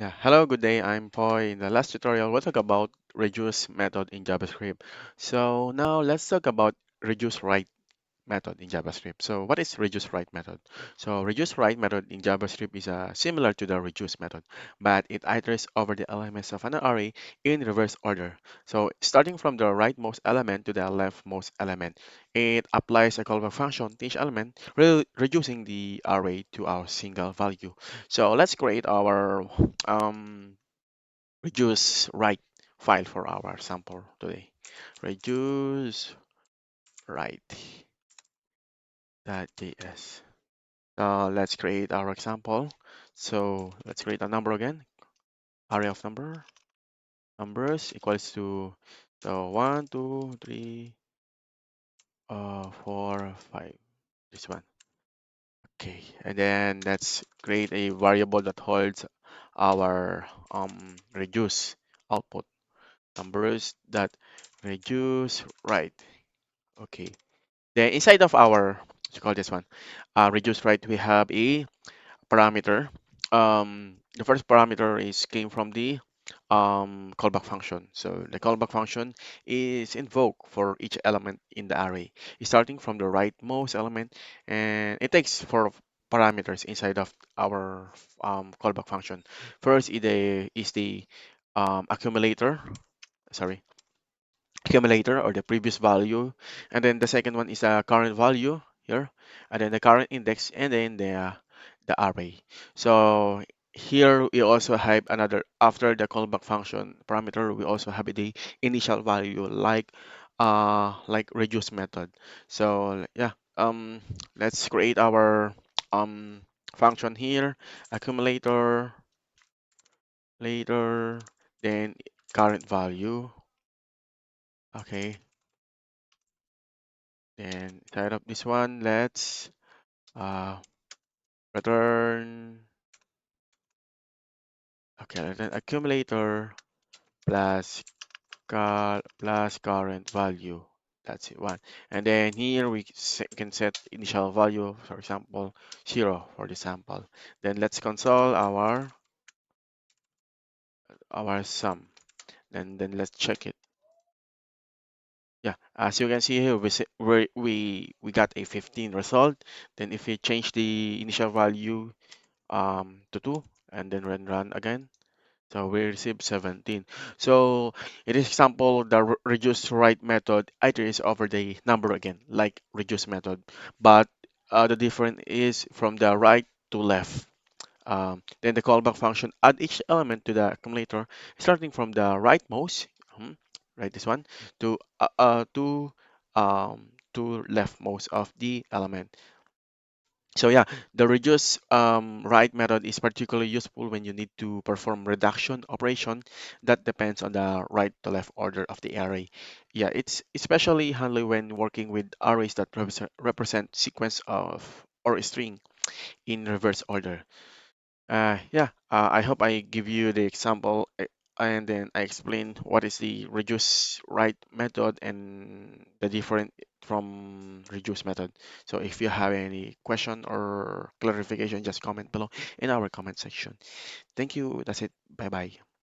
Yeah, hello, good day. I'm Poi. In the last tutorial, we'll talk about reduce method in JavaScript. So now let's talk about reduceRight method in JavaScript. So what is reduceRight method? So reduceRight method in JavaScript is similar to the reduce method, but it iterates over the elements of an array in reverse order. So starting from the rightmost element to the leftmost element, it applies a callback function to each element, reducing the array to our single value. So let's create our reduce write file for our sample today. Reduce write.js. Let's create our example. So let's create a number again. Array of numbers equals to so 1, 2, 3, 4, 5. This one. Okay, and then let's create a variable that holds our reduce output numbers that reduce right. Okay. Then inside of our, let's call this one, reduce right, we have a parameter. The first parameter is came from the callback function. So the callback function is invoked for each element in the array, starting from the rightmost element, and it takes four parameters inside of our callback function. First is the accumulator. Sorry, accumulator or the previous value, and then the second one is the current value here, and then the current index, and then the array. So here we also have another, after the callback function parameter, we also have the initial value like reduce method. So yeah, let's create our um function here, accumulator later, then current value. Okay, then inside of this one, let's uh, return, okay, return accumulator plus plus current value. That's it, one. And then here we can set initial value, for example, 0 for the sample. Then let's console our sum. Then let's check it. Yeah, as you can see here, we got a 15 result. Then if we change the initial value to 2 and then run again, so we receive 17. So in this example, the reduce right method iterates over the number again, like reduce method, but the difference is from the right to left. Then the callback function add each element to the accumulator, starting from the rightmost, right, this one, to leftmost of the element. So yeah, the reduce right method is particularly useful when you need to perform reduction operation that depends on the right to left order of the array. Yeah, it's especially handy when working with arrays that represent sequence of or a string in reverse order. I hope I give you the example, and then I explain what is the reduce right method and the different from reduce method. So if you have any question or clarification, just comment below in our comment section. Thank you. That's it. Bye bye.